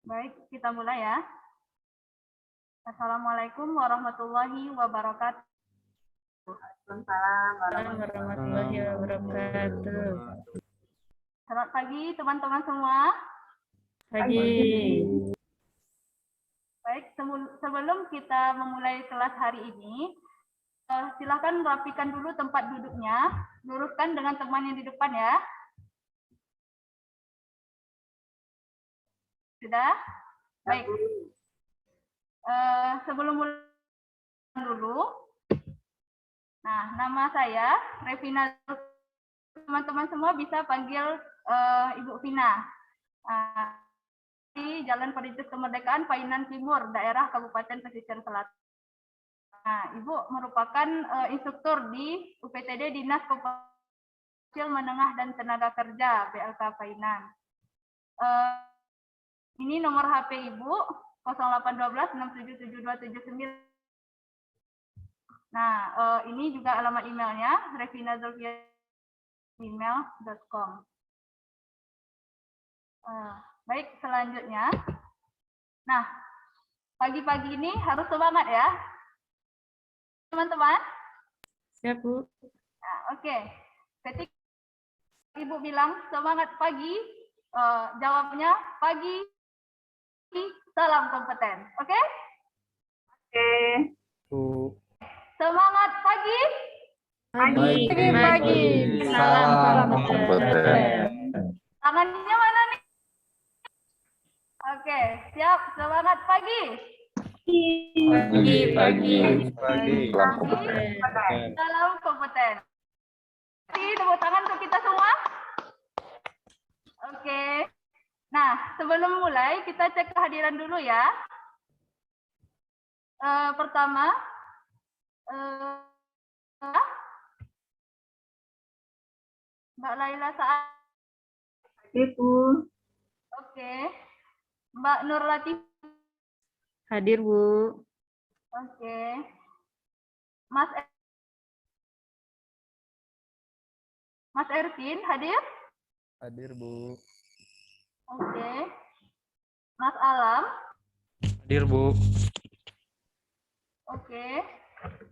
Baik, kita mulai ya. Assalamualaikum warahmatullahi wabarakatuh. Waalaikumsalam warahmatullahi wabarakatuh. Selamat pagi teman-teman semua. Pagi. Baik, sebelum kita memulai kelas hari ini, silakan rapikan dulu tempat duduknya, luruskan dengan teman yang di depan ya. Sudah? Baik. Sebelum mulai dulu, nah nama saya Revina. Teman-teman semua bisa panggil Ibu Vina. Di Jalan Perintis Kemerdekaan, Painan Timur, daerah Kabupaten Pesisir Selatan. Nah, Ibu merupakan instruktur di UPTD Dinas Kecil Menengah dan Tenaga Kerja BLK Painan. Ini nomor HP Ibu 0812 6772279. Nah, ini juga alamat emailnya revinazulfiya@gmail.com. Baik, selanjutnya. Nah, pagi-pagi ini harus semangat ya, teman-teman. Siap, Bu. Nah, oke. Ketika Ibu bilang semangat pagi, jawabnya pagi, salam kompeten. Oke? Oke. Semangat pagi. Pagi. Salam kompeten. Tangannya mana nih? Oke, siap. Semangat pagi. Pagi. Salam kompeten. Tepuk tangan untuk kita semua. Oke. Nah, sebelum mulai kita cek kehadiran dulu ya. Pertama, Mbak Laila Saat. Bu. Oke. Mbak Nur Latif. Hadir, Bu. Oke. Mas Ervin hadir? Hadir, Bu. Oke. Mas Alam? Hadir, Bu. Oke.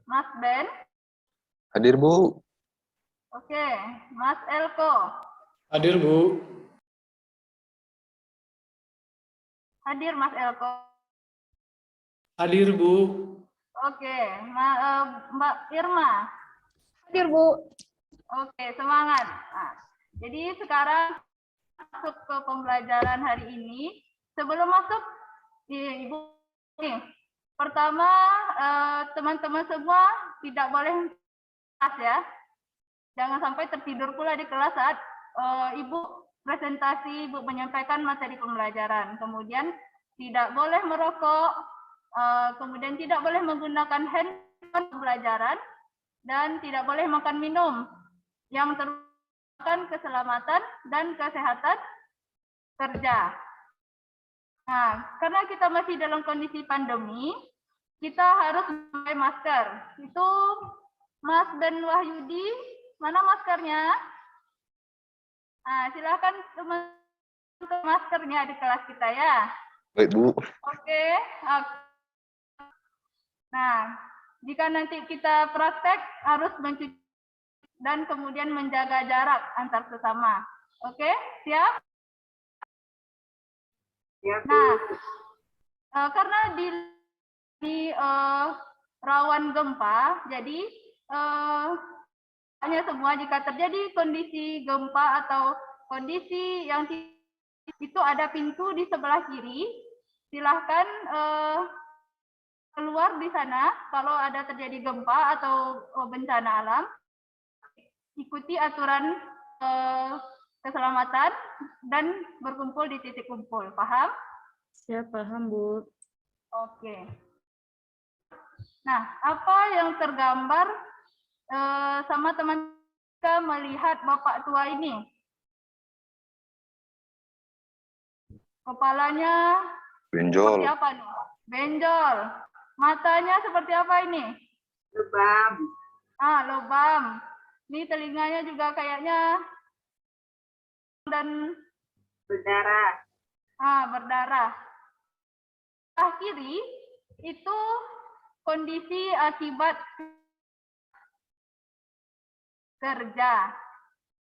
Mas Ben? Hadir, Bu. Oke. Mas Elko? Hadir, Bu. Hadir Mas Elko? Hadir, Bu. Oke. Mbak Irma? Hadir, Bu. Oke, semangat. Nah, jadi sekarang masuk ke pembelajaran hari ini. Sebelum masuk, Ibu nih. Pertama, teman-teman semua tidak boleh kelas ya. Jangan sampai tertidur pula di kelas saat Ibu presentasi, Ibu menyampaikan materi pembelajaran. Kemudian tidak boleh merokok, kemudian tidak boleh menggunakan handphone pembelajaran, dan tidak boleh makan minum yang merugikan keselamatan dan kesehatan kerja. Nah, karena kita masih dalam kondisi pandemi, kita harus memakai masker. Itu Mas Ben Wahyudi, mana maskernya? Nah, silakan teman-teman maskernya di kelas kita ya. Baik, Bu. Oke. Nah, jika nanti kita praktek harus mencuci dan kemudian menjaga jarak antar sesama. Oke, siap? Nah, karena di rawan gempa, jadi hanya semua jika terjadi kondisi gempa atau kondisi yang itu ada pintu di sebelah kiri, silahkan keluar di sana kalau ada terjadi gempa atau bencana alam. Ikuti aturan keselamatan dan berkumpul di titik kumpul. Paham? Siap, paham, Bu. Oke. Nah, apa yang tergambar sama teman kita melihat Bapak tua ini? Kepalanya Benjol. seperti apa nih? Benjol. Matanya seperti apa ini? Lebam. Lubang. Ini telinganya juga kayaknya dan Berdarah. berdarah. sebelah kiri itu kondisi akibat kerja.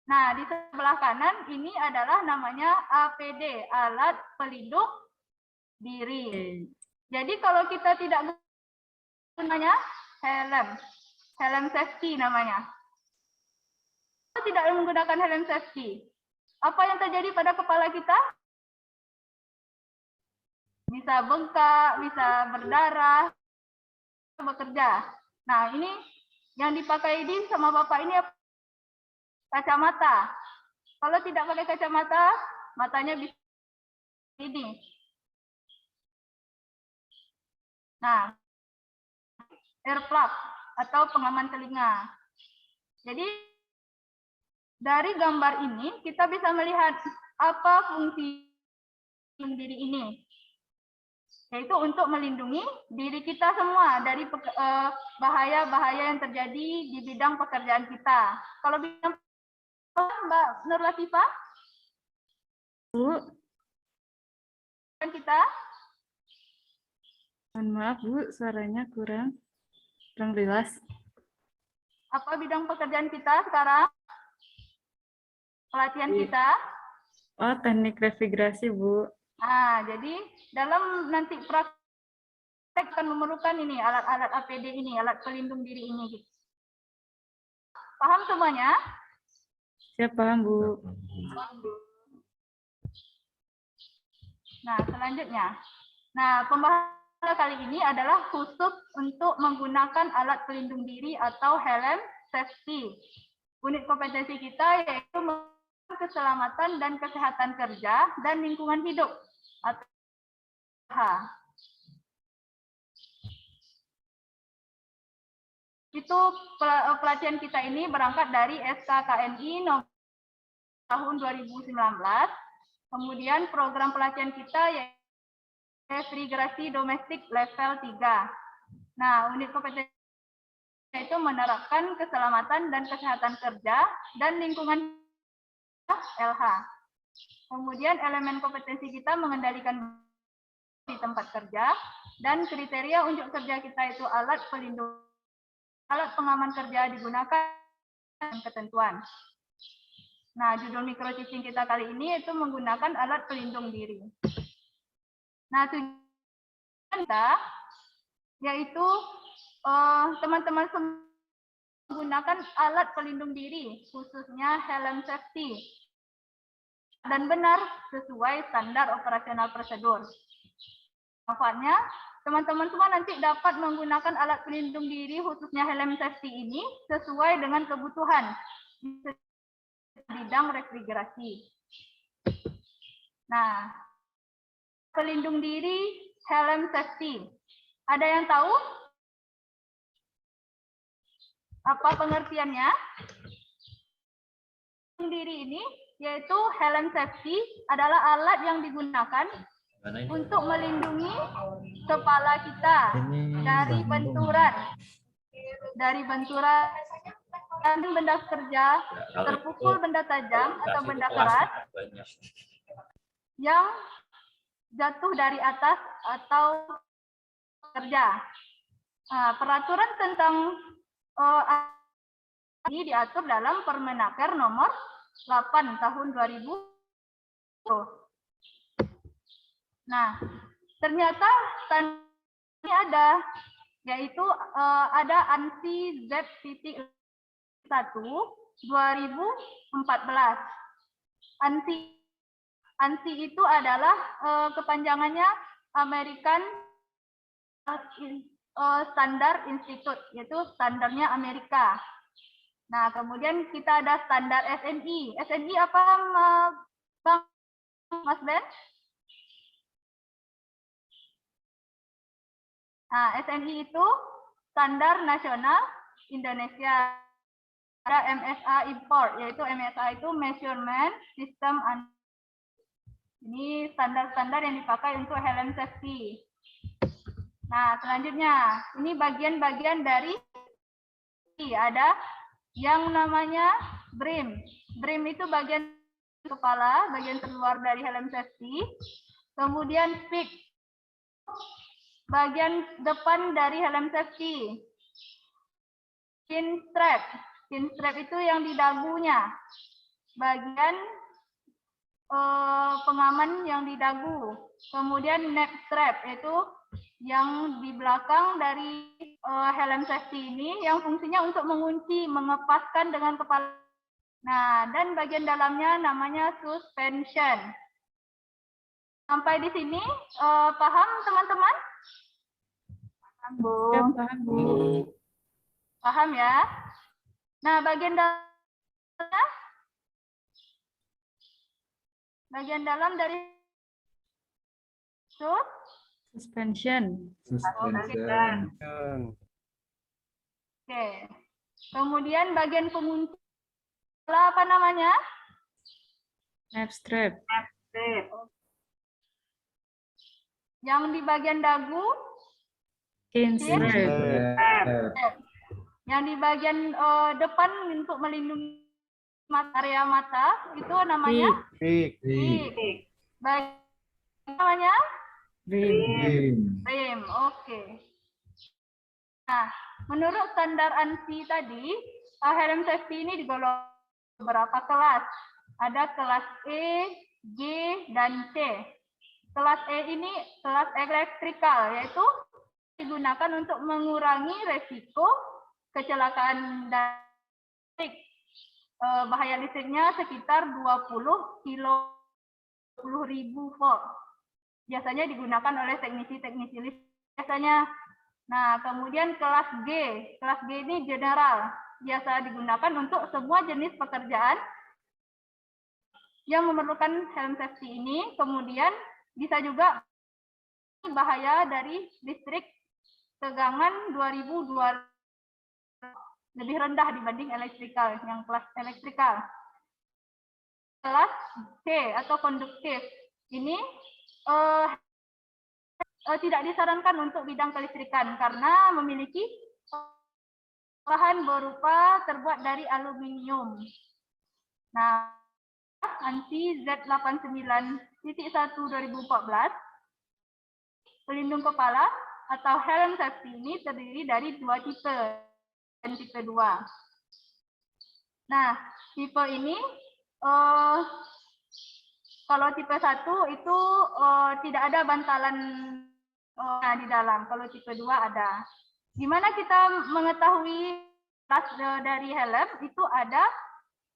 Nah, di sebelah kanan ini adalah namanya APD, alat pelindung diri. Jadi kalau kita tidak namanya helm safety namanya. Kita tidak menggunakan helm safety. Apa yang terjadi pada kepala kita? Bisa bengkak, bisa berdarah, bekerja. Nah, ini yang dipakai di sama Bapak ini kacamata. Kalau tidak pakai kacamata, matanya bisa ini. Nah, earplug atau pengaman telinga. Jadi dari gambar ini kita bisa melihat apa fungsi diri ini, yaitu untuk melindungi diri kita semua dari bahaya-bahaya yang terjadi di bidang pekerjaan kita. Kalau bidang Mbak Nur Latifah, Bu, kita, mohon maaf Bu, suaranya kurang jelas. apa bidang pekerjaan kita sekarang? Pelatihan kita. Oh, teknik refrigerasi, Bu. Nah, jadi dalam nanti praktek akan memerlukan ini alat-alat APD ini, alat pelindung diri ini. Paham semuanya? Siap, paham, Bu. Nah, selanjutnya. Nah, pembahasan kali ini adalah khusus untuk menggunakan alat pelindung diri atau helm safety. Unit kompetensi kita yaitu keselamatan dan kesehatan kerja dan lingkungan hidup atau itu pelatihan kita ini berangkat dari SKKNI nomor tahun 2019. Kemudian program pelatihan kita yaitu refrigerasi domestik level 3. Nah, unit kompetensi itu menerapkan keselamatan dan kesehatan kerja dan lingkungan LH. Kemudian elemen kompetensi kita mengendalikan di tempat kerja dan kriteria unjuk kerja kita itu alat pelindung, alat pengaman kerja digunakan dan ketentuan. Nah, judul micro teaching kita kali ini itu menggunakan alat pelindung diri. Nah, tujuan kita yaitu teman-teman menggunakan alat pelindung diri, khususnya helm safety, dan benar sesuai standar operasional prosedur. Manfaatnya, teman-teman semua nanti dapat menggunakan alat pelindung diri, khususnya helm safety ini, sesuai dengan kebutuhan bidang refrigerasi. Nah, pelindung diri, helm safety. Ada yang tahu? Apa pengertiannya? Pelindung diri ini, yaitu helm safety, adalah alat yang digunakan untuk melindungi kepala kita dari benturan dan benda kerja, terpukul benda tajam atau benda keras yang jatuh dari atas atau kerja. Nah, peraturan tentang ini diatur dalam Permenaker nomor 8 tahun 2000. Nah, ternyata ini ada, yaitu ada ANSI Z.1 2014. ANSI itu adalah kepanjangannya American Standard Institute, yaitu standarnya Amerika. Nah, kemudian kita ada standar SNI. SNI apa, Bang Mas Ben? Nah, SNI itu Standar Nasional Indonesia. Ada MSA Import, yaitu MSA itu Measurement System. Ini standar-standar yang dipakai untuk helm safety. Nah, selanjutnya, ini bagian-bagian dari ada yang namanya brim. Brim itu bagian kepala, bagian terluar dari helm safety. Kemudian peak. bagian depan dari helm safety. Chin strap. Chin strap itu yang di dagunya. Bagian pengaman yang di dagu. Kemudian neck strap, yaitu yang di belakang dari helm safety ini yang fungsinya untuk mengunci, mengepaskan dengan kepala. Nah, dan bagian dalamnya namanya suspension. Sampai di sini paham teman-teman? Paham, Bu. Ya, paham, Bu. Paham ya? Nah, bagian dalam dari Suspension. Oke. Kemudian bagian pengunci apa namanya? Nap strap. Yang di bagian dagu, Chin chin strap. yang di bagian depan untuk melindungi area mata itu namanya Wig. bagian namanya Rim. rim. Oke. Nah, menurut standar ANSI tadi, helm safety ini digolong beberapa kelas. Ada kelas E, G, dan C. Kelas E ini kelas elektrikal, yaitu digunakan untuk mengurangi resiko kecelakaan listrik. Bahaya listriknya sekitar 20.000 volt. Biasanya digunakan oleh teknisi-teknisi listrik biasanya. Nah, kemudian kelas G. Kelas G ini general. Biasa digunakan untuk semua jenis pekerjaan yang memerlukan helm safety ini. Kemudian bisa juga bahaya dari listrik tegangan 2000 lebih rendah dibanding elektrikal, yang kelas elektrikal. Kelas C atau konduktif. Ini tidak disarankan untuk bidang kelistrikan karena memiliki bahan berupa terbuat dari aluminium. Nah, ANSI Z89.1/2014 pelindung kepala atau helm safety ini terdiri dari 2 tipe dan tipe 2. Nah, tipe ini kalau tipe 1 itu tidak ada bantalan di dalam. Kalau tipe 2 ada. Gimana kita mengetahui kelas dari helm? Itu ada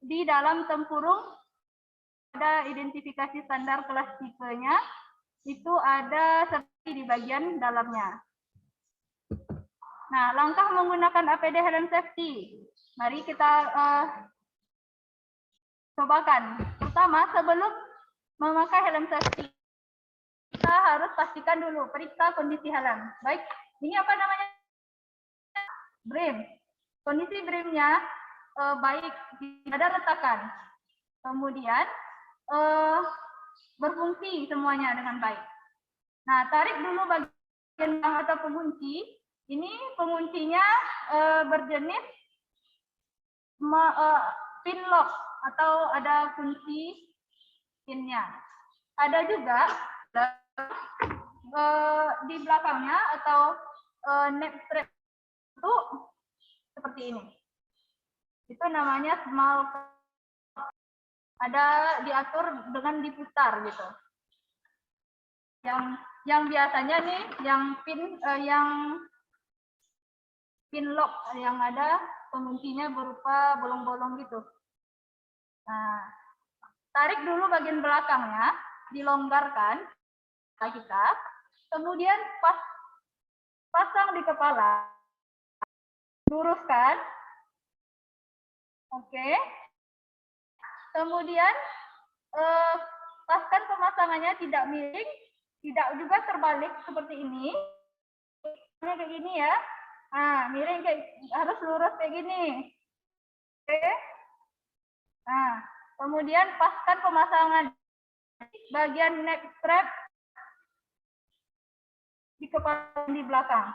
di dalam tempurung, ada identifikasi standar kelas tipenya. Itu ada seperti di bagian dalamnya. Nah, langkah menggunakan APD helm safety. Mari kita cobakan. Pertama, sebelum memakai helm safety, kita harus pastikan dulu, periksa kondisi helm. Baik, ini apa namanya? Brim. Kondisi brimnya baik, tidak ada retakan. Kemudian berfungsi semuanya dengan baik. Nah, tarik dulu bagian atau pengunci. Ini penguncinya berjenis pin lock atau ada kunci pinnya. Ada juga di belakangnya atau neck strap itu seperti ini. Itu namanya small. Ada diatur dengan diputar gitu. Yang biasanya nih yang pin lock yang ada penguncinya berupa bolong-bolong gitu. Nah, tarik dulu bagian belakangnya, dilonggarkan kita, kemudian pasang di kepala, luruskan, oke. Kemudian pastikan pemasangannya tidak miring, tidak juga terbalik seperti ini. Kayak gini ya. Nah, miring kayak harus lurus kayak gini. Oke. Nah, kemudian pastikan pemasangan bagian neck strap di kepala di belakang.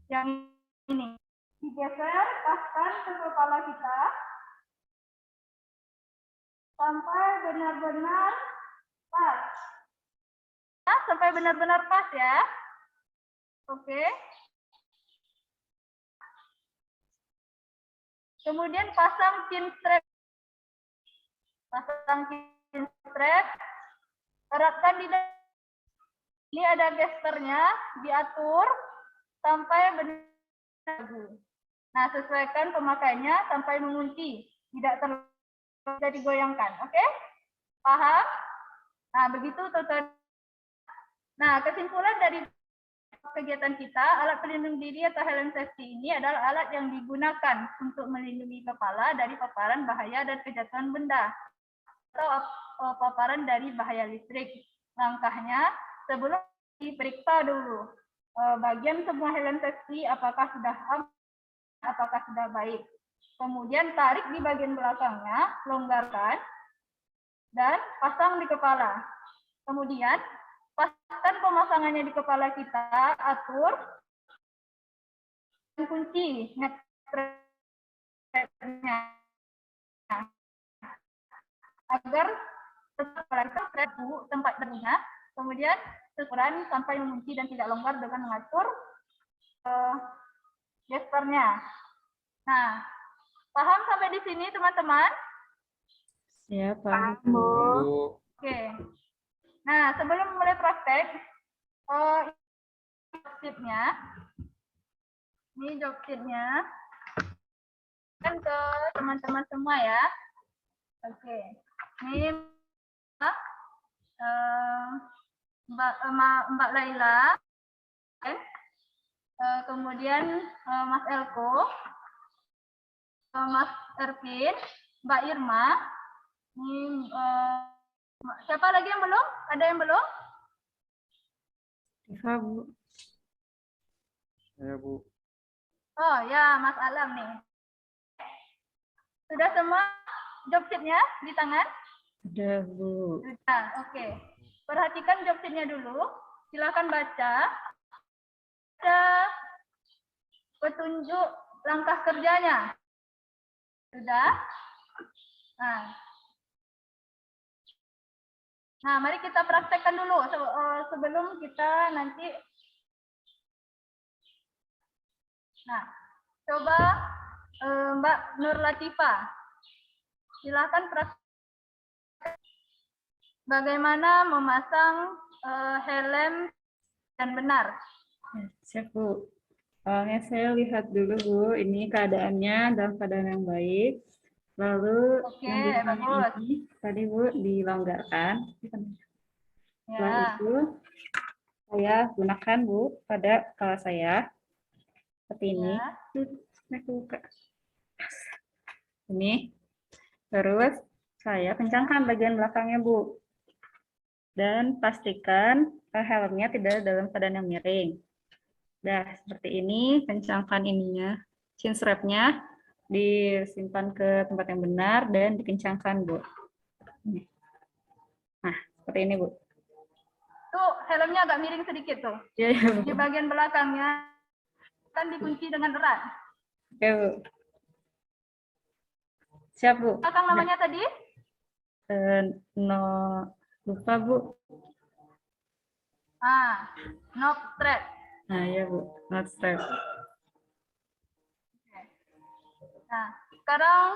Yang ini digeser, paskan ke kepala kita sampai benar-benar pas. Nah, sampai sampai benar-benar pas ya. Oke. Kemudian pasang chin strap. Pasang chin strap. Eratkan di dalam. Ini ada gesternya, diatur sampai benar. Nah, sesuaikan pemakaiannya sampai mengunci, tidak terlalu digoyangkan. Oke? Paham? Nah, begitu tutorial. Nah, kesimpulan dari kegiatan kita, alat pelindung diri atau helm safety ini adalah alat yang digunakan untuk melindungi kepala dari paparan bahaya dan kejatuhan benda atau paparan dari bahaya listrik. Langkahnya, sebelum diperiksa dulu bagian semua helm safety apakah sudah aman, apakah sudah baik. Kemudian tarik di bagian belakangnya, longgarkan, dan pasang di kepala. Kemudian pastikan pemasangannya di kepala kita, atur dan kunci strapnya agar tetap tempat berguna. Kemudian sesuai sampai mengunci dan tidak longgar dengan mengatur gesternya. Nah, paham sampai di sini teman-teman? Ya, paham. Bu. Oke. Nah, sebelum mulai praktek, job sheet-nya. Ini job sheet-nya. Kan ke teman-teman semua ya. Oke. Ini Mbak Laila. Kemudian Mas Elko. Mas Ervin. Mbak Irma. Ini siapa lagi yang belum? Ada yang belum? Diva, Bu. Ya, Bu. Oh ya, Mas Alam nih. Sudah semua job sheet-nya di tangan? Sudah, Bu. Sudah, oke. Perhatikan job sheet-nya dulu. Silakan baca. Ada petunjuk langkah kerjanya. Sudah? Nah, mari kita praktekkan dulu sebelum kita nanti. Nah, coba Mbak Nur Latifah, silakan praktek bagaimana memasang helm dan benar. Ya, siap, Bu. Awalnya saya lihat dulu, Bu, ini keadaannya dalam keadaan yang baik. Lalu Oke, yang di sini bagus. ini tadi, Bu, dilonggarkan. Setelah Ya. itu saya gunakan, Bu, pada kepala saya. Seperti ini. Ini. Terus saya kencangkan bagian belakangnya, Bu. Dan pastikan helmnya tidak dalam keadaan yang miring. Nah, seperti ini, kencangkan ininya, chin strap-nya disimpan ke tempat yang benar dan dikencangkan, Bu. Nah, seperti ini, Bu. Tuh, helmnya agak miring sedikit tuh. Ya, ya, Bu. Di bagian belakangnya kan dikunci dengan erat. Oke, Bu. Siap, Bu. Belakang namanya tadi? No, lupa, Bu. Knob strap. Nah, ya, Bu. Not strap. Nah, sekarang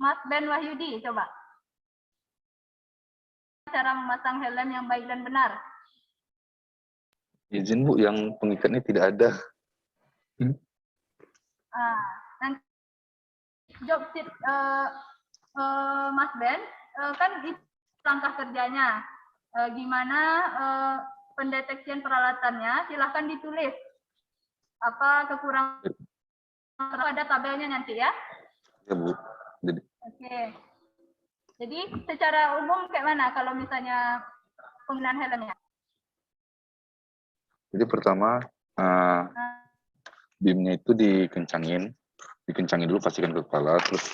Mas Ben Wahyudi, coba. Cara memasang helm yang baik dan benar. Izin, Bu, yang pengikatnya tidak ada. Nanti job sheet Mas Ben kan itu langkah kerjanya. Gimana pendeteksian peralatannya? Silahkan ditulis. Apa kekurangan? Ada tabelnya nanti ya. Ya, Bu. Jadi, Oke. Jadi secara umum kayak mana kalau misalnya penggunaan helmnya? jadi pertama, beamnya itu dikencangin dulu, pastikan ke kepala, terus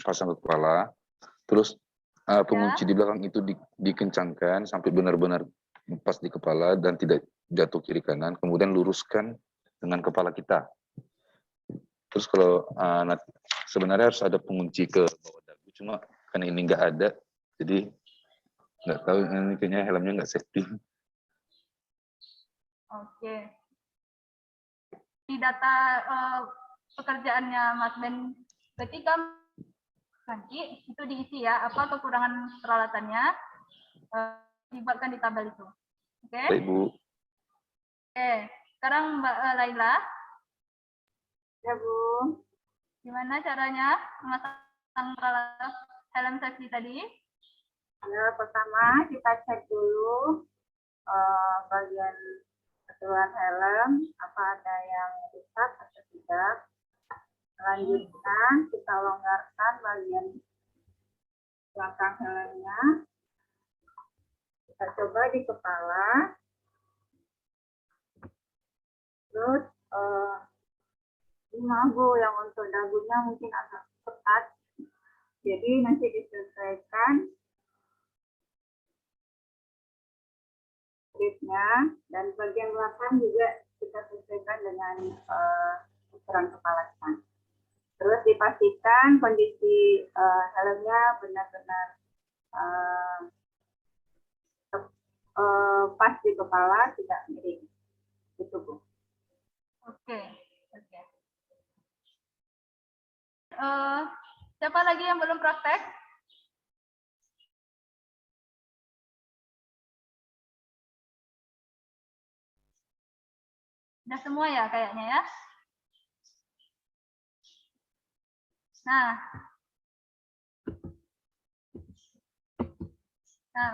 pasang ke kepala, terus pengunci di belakang itu dikencangkan sampai benar-benar pas di kepala dan tidak jatuh kiri kanan, kemudian luruskan dengan kepala kita. Terus kalau sebenarnya harus ada pengunci ke bawah dagu, cuma karena ini nggak ada, jadi Nggak tahu, ini kayaknya helmnya nggak safety. Oke. Di data pekerjaannya Mas Ben ketika nanti itu diisi ya, apa kekurangan peralatannya, dibuatkan di tabel itu. Oke? Baik, Bu. Oke. Sekarang Mbak Laila. Ya, Bu. Gimana caranya memasang peralatan helm safety tadi? Ya, pertama kita cek dulu bagian keseluruhan helm, apa ada yang rusak atau tidak. Selanjutnya kita longgarkan bagian belakang helmnya. Kita coba di kepala. Terus ini Bu, yang untuk dagunya mungkin agak ketat. Jadi nanti disesuaikan gripnya, dan bagian belakang juga kita sesuaikan dengan ukuran kepala kita. Terus dipastikan kondisi helmnya benar-benar pas di kepala, tidak miring. Itu, Bu. Oke. Oke. Siapa lagi yang belum praktek? Udah semua ya kayaknya ya. Nah,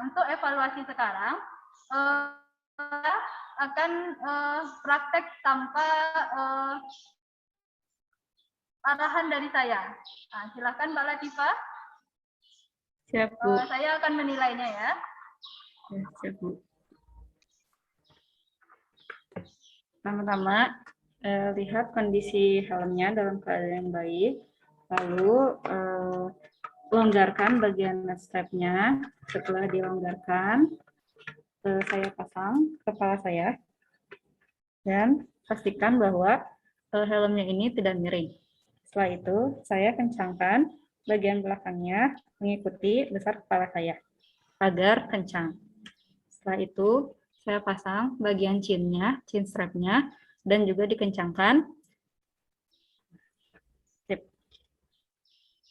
untuk evaluasi sekarang akan praktek tanpa arahan dari saya. Nah, silakan Mbak Latifah. Siap, Bu. Saya akan menilainya ya. Ya, siap, Bu. Pertama-tama, lihat kondisi helmnya dalam keadaan yang baik. Lalu, longgarkan bagian strapnya. Setelah dilonggarkan, saya pasang kepala saya. Dan pastikan bahwa helmnya ini tidak miring. Setelah itu, saya kencangkan bagian belakangnya mengikuti besar kepala saya agar kencang. Setelah itu, saya pasang bagian chinnya, chin strapnya, dan juga dikencangkan. Sip.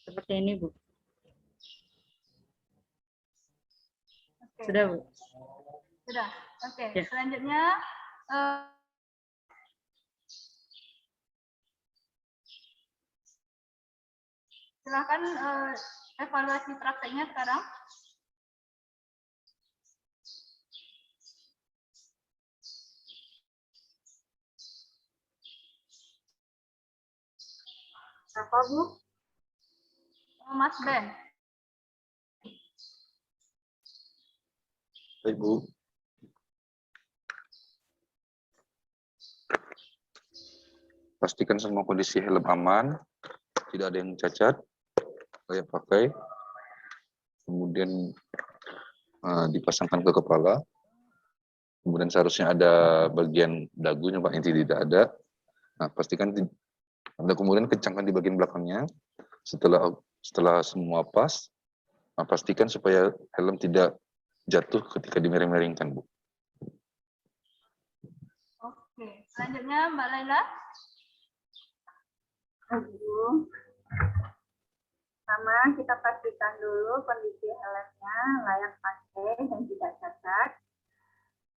Seperti ini, Bu. Oke. Sudah, Bu? Sudah. Oke. Ya. Selanjutnya silakan evaluasi prakteknya sekarang. Apa, Bu? Mas Ben. Baik, Bu. Pastikan semua kondisi helm aman, tidak ada yang cacat, layak pakai. Kemudian dipasangkan ke kepala. Kemudian seharusnya ada bagian dagunya, Pak, yang tidak ada. Nah, pastikan Anda kemudian kencangkan di bagian belakangnya. Setelah semua pas, pastikan supaya helm tidak jatuh ketika dimiring-miringkan, Bu. Oke. Selanjutnya Mbak Laila. Bu. Pertama, kita pastikan dulu kondisi helmnya layak pakai dan tidak cacat.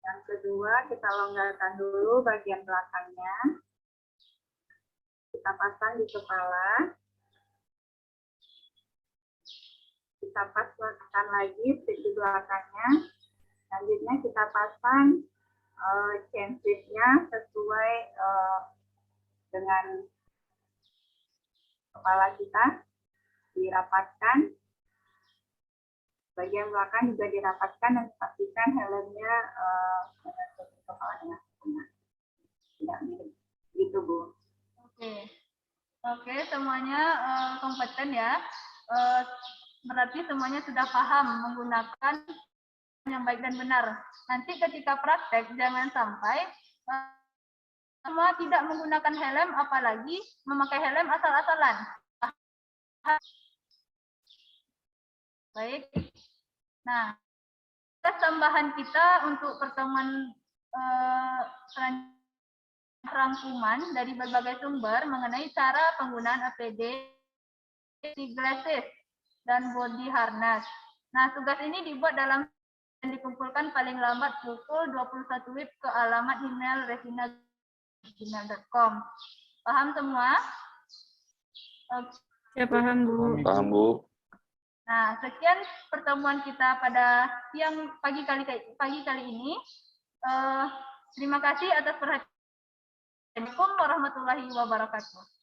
Yang kedua, kita longgarkan dulu bagian belakangnya. Kita pasang di kepala. Kita pasangkan lagi di belakangnya. Selanjutnya kita pasang chain strip-nya sesuai dengan kepala kita. Dirapatkan. Bagian belakang juga dirapatkan dan pastikan helmnya menutupi kepala dengan sempurna. Tidak miring. Gitu, Bu. Oke, semuanya kompeten ya. Berarti semuanya sudah paham menggunakan yang baik dan benar. Nanti ketika praktek jangan sampai semua tidak menggunakan helm, apalagi memakai helm asal-asalan. Baik. Nah, tambahan kita untuk pertemuan rangkuman dari berbagai sumber mengenai cara penggunaan APD, glasses, dan body harness. Nah, tugas ini dibuat dan dikumpulkan paling lambat pukul 21 WIB ke alamat email revina@gmail.com. Paham semua? Ya, paham, Bu. Paham, Bu. Nah, sekian pertemuan kita pada pagi kali ini. Terima kasih atas perhatian. Assalamualaikum warahmatullahi wabarakatuh.